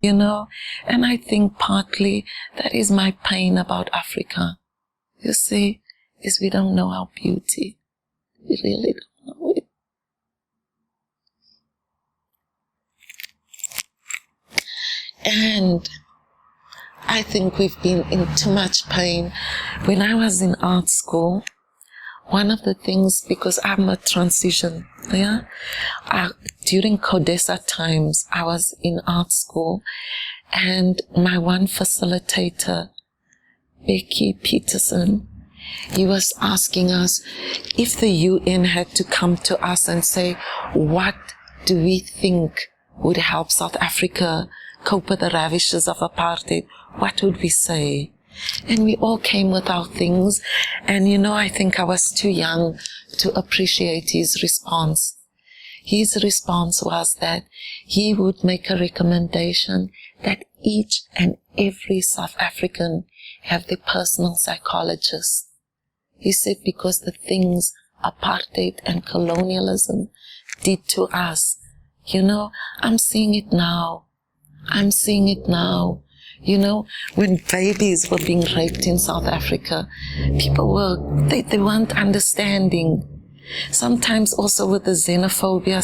you know. And I think partly that is my pain about Africa. You see, is we don't know our beauty. We really don't know it. And I think we've been in too much pain. When I was in art school, one of the things, because I'm a transition, during CODESA times, I was in art school, and my one facilitator, Becky Peterson, he was asking us if the UN had to come to us and say, what do we think would help South Africa cope with the ravages of apartheid, what would we say? And we all came with our things, and I think I was too young to appreciate his response. His response was that he would make a recommendation that each and every South African have their personal psychologist. He said because the things apartheid and colonialism did to us, I'm seeing it now. I'm seeing it now. When babies were being raped in South Africa, people they weren't understanding. Sometimes also with the xenophobia,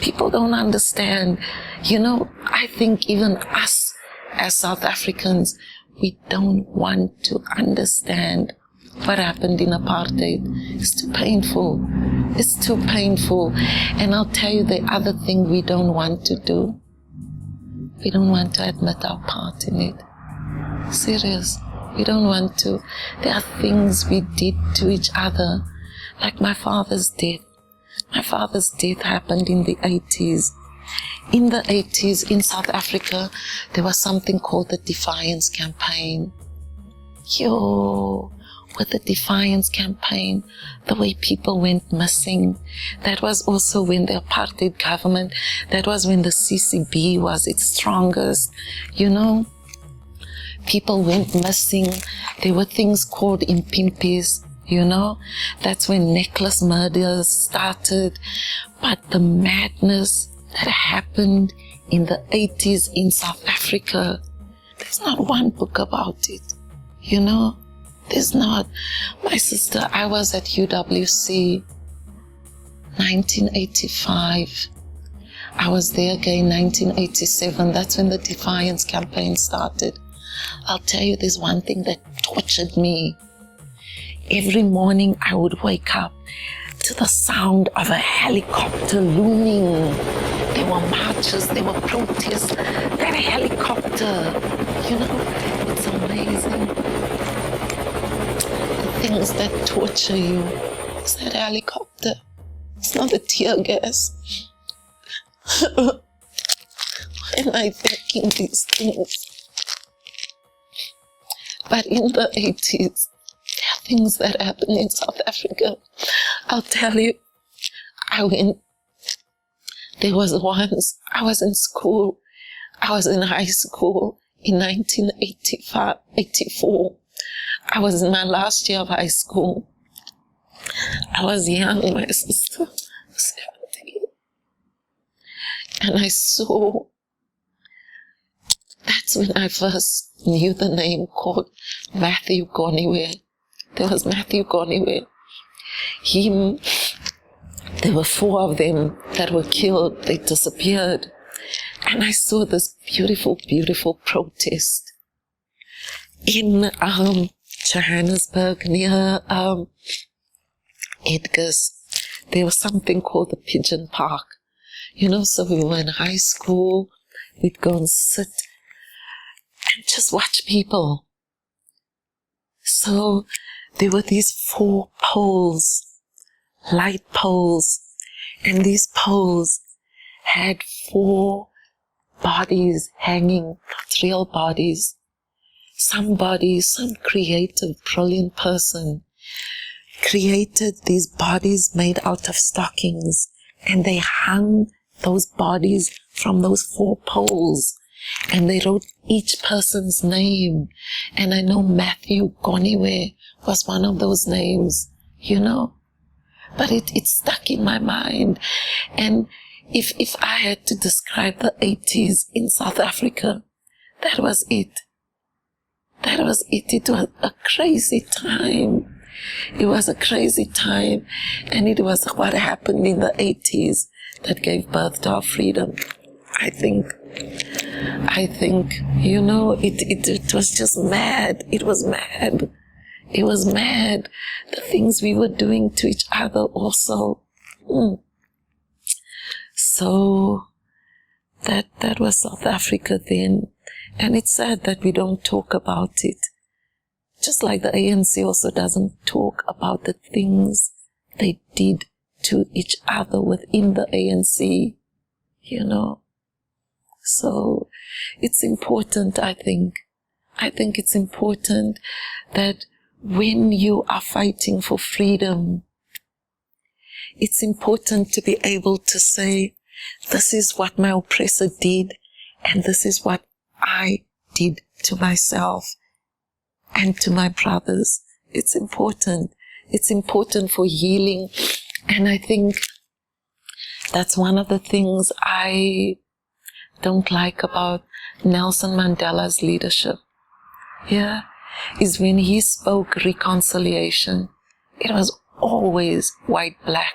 people don't understand. I think even us as South Africans, we don't want to understand what happened in apartheid. It's too painful. It's too painful. And I'll tell you the other thing we don't want to do. We don't want to admit our part in it. Serious. We don't want to. There are things we did to each other, like my father's death. My father's death happened in the 80s. In the 80s, in South Africa, there was something called the Defiance Campaign. With the Defiance Campaign, the way people went missing, that was also when the apartheid government, that was when the CCB was its strongest, people went missing. There were things called impimpis, that's when necklace murders started. But the madness that happened in the 80s in South Africa, there's not one book about it, There's not. My sister, I was at UWC 1985. I was there again 1987. That's when the Defiance Campaign started. I'll tell you, there's one thing that tortured me. Every morning I would wake up to the sound of a helicopter looming. There were marches, there were protests. That helicopter, it's amazing. Things that torture you. It's that helicopter. It's not the tear gas. Why am I thinking these things? But in the 80s, there are things that happen in South Africa. I'll tell you, there was once, I was in school, I was in high school in 1984. I was in my last year of high school. I was young, my sister was 17. And I saw, that's when I first knew the name called Matthew Goniwe. There was Matthew Goniwe. There were 4 of them that were killed. They disappeared. And I saw this beautiful, beautiful protest in Johannesburg, near Edgar's. There was something called the Pigeon Park. So we were in high school, we'd go and sit and just watch people. So there were these 4 poles, light poles, and these poles had 4 bodies hanging, not real bodies. Some creative, brilliant person created these bodies made out of stockings, and they hung those bodies from those 4 poles, and they wrote each person's name. And I know Matthew Goniwe was one of those names, But it stuck in my mind. And If I had to describe the 80s in South Africa, that was it. That was it. It was a crazy time. It was a crazy time. And it was what happened in the 80s that gave birth to our freedom. I think, you know, it was just mad. It was mad. It was mad. The things we were doing to each other also. So that was South Africa then. And it's sad that we don't talk about it. Just like the ANC also doesn't talk about the things they did to each other within the ANC, you know. So it's important, I think. I think it's important that when you are fighting for freedom, it's important to be able to say, this is what my oppressor did, and this is what I did to myself and to my brothers. It's important. It's important for healing. And I think that's one of the things I don't like about Nelson Mandela's leadership. Yeah, is when he spoke reconciliation, it was always white-black.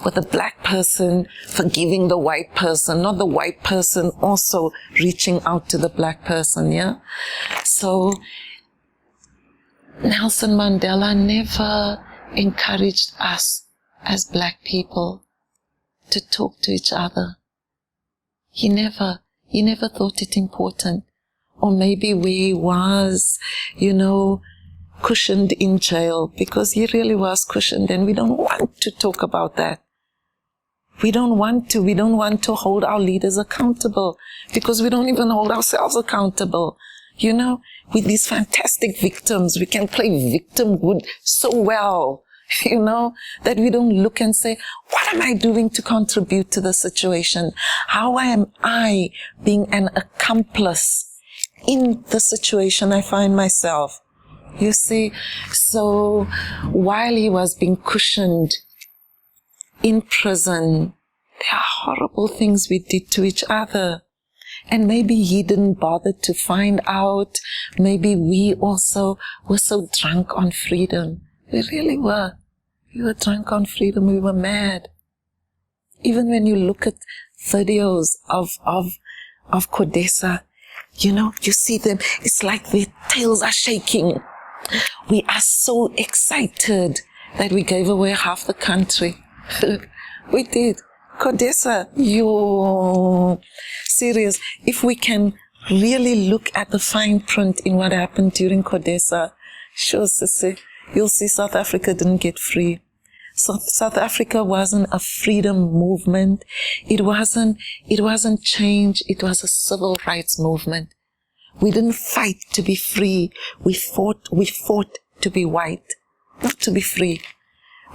With the black person forgiving the white person, not the white person also reaching out to the black person, yeah? So Nelson Mandela never encouraged us as black people to talk to each other. He never thought it important. Or maybe where he was, you know, cushioned in jail, because he really was cushioned, and we don't want to talk about that. We don't want to hold our leaders accountable, because we don't even hold ourselves accountable. You know, with these fantastic victims, we can play victimhood so well, you know, that we don't look and say, what am I doing to contribute to the situation? How am I being an accomplice in the situation I find myself? You see, so while he was being cushioned in prison, there are horrible things we did to each other. And maybe he didn't bother to find out. Maybe we also were so drunk on freedom. We really were. We were drunk on freedom. We were mad. Even when you look at videos of Codesa, you know, you see them, it's like their tails are shaking. We are so excited that we gave away half the country. We did. Codesa, you're serious. If we can really look at the fine print in what happened during Codesa, sure, Sissy, you'll see South Africa didn't get free. South Africa wasn't a freedom movement. It wasn't change. It was a civil rights movement. We didn't fight to be free. We fought to be white, not to be free.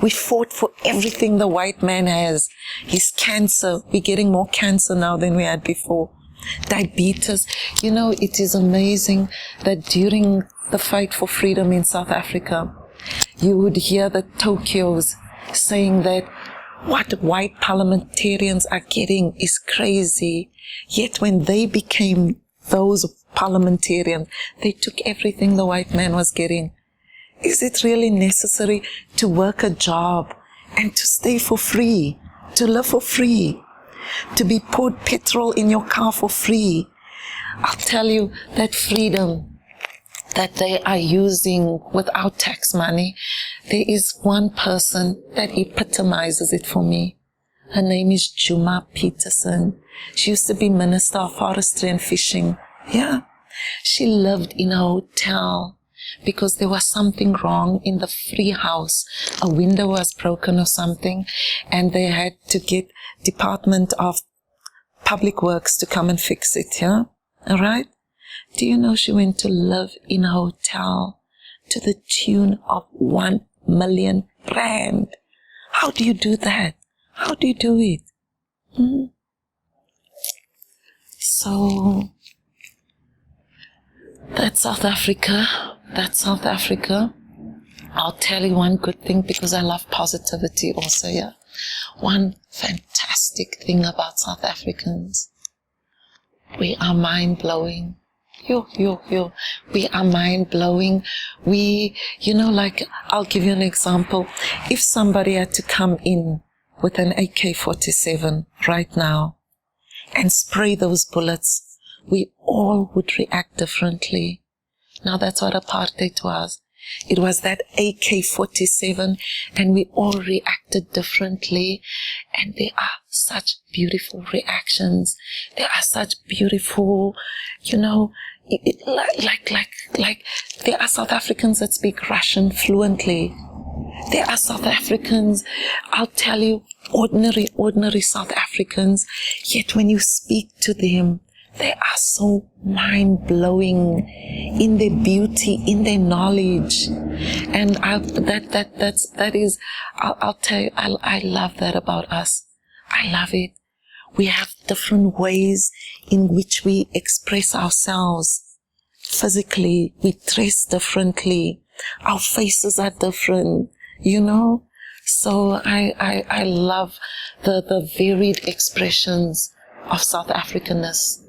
We fought for everything the white man has. His cancer. We're getting more cancer now than we had before. Diabetes. You know, it is amazing that during the fight for freedom in South Africa, you would hear the Tokyos saying that what white parliamentarians are getting is crazy. Yet when they became those parliamentarians, they took everything the white man was getting. Is it really necessary to work a job and to stay for free, to live for free, to be poured petrol in your car for free? I'll tell you that freedom that they are using without tax money, there is one person that epitomizes it for me. Her name is Juma Peterson. She used to be Minister of Forestry and Fishing. Yeah. She lived in a hotel because there was something wrong in the free house. A window was broken or something, and they had to get Department of Public Works to come and fix it, yeah? All right? Do you know she went to live in a hotel to the tune of 1 million rand? How do you do that? How do you do it? So, that's South Africa. That's South Africa. I'll tell you one good thing because I love positivity also, yeah. One fantastic thing about South Africans, we are mind-blowing. We are mind-blowing. I'll give you an example. If somebody had to come in with an AK-47 right now and spray those bullets, we all would react differently. Now that's what apartheid was. It was that AK-47, and we all reacted differently. And there are such beautiful reactions. There are such beautiful, like there are South Africans that speak Russian fluently. There are South Africans, I'll tell you, ordinary South Africans, yet when you speak to them, they are so mind-blowing in their beauty, in their knowledge. And I'll tell you, I love that about us. I love it. We have different ways in which we express ourselves. Physically, we dress differently. Our faces are different, So I love the varied expressions of South Africanness.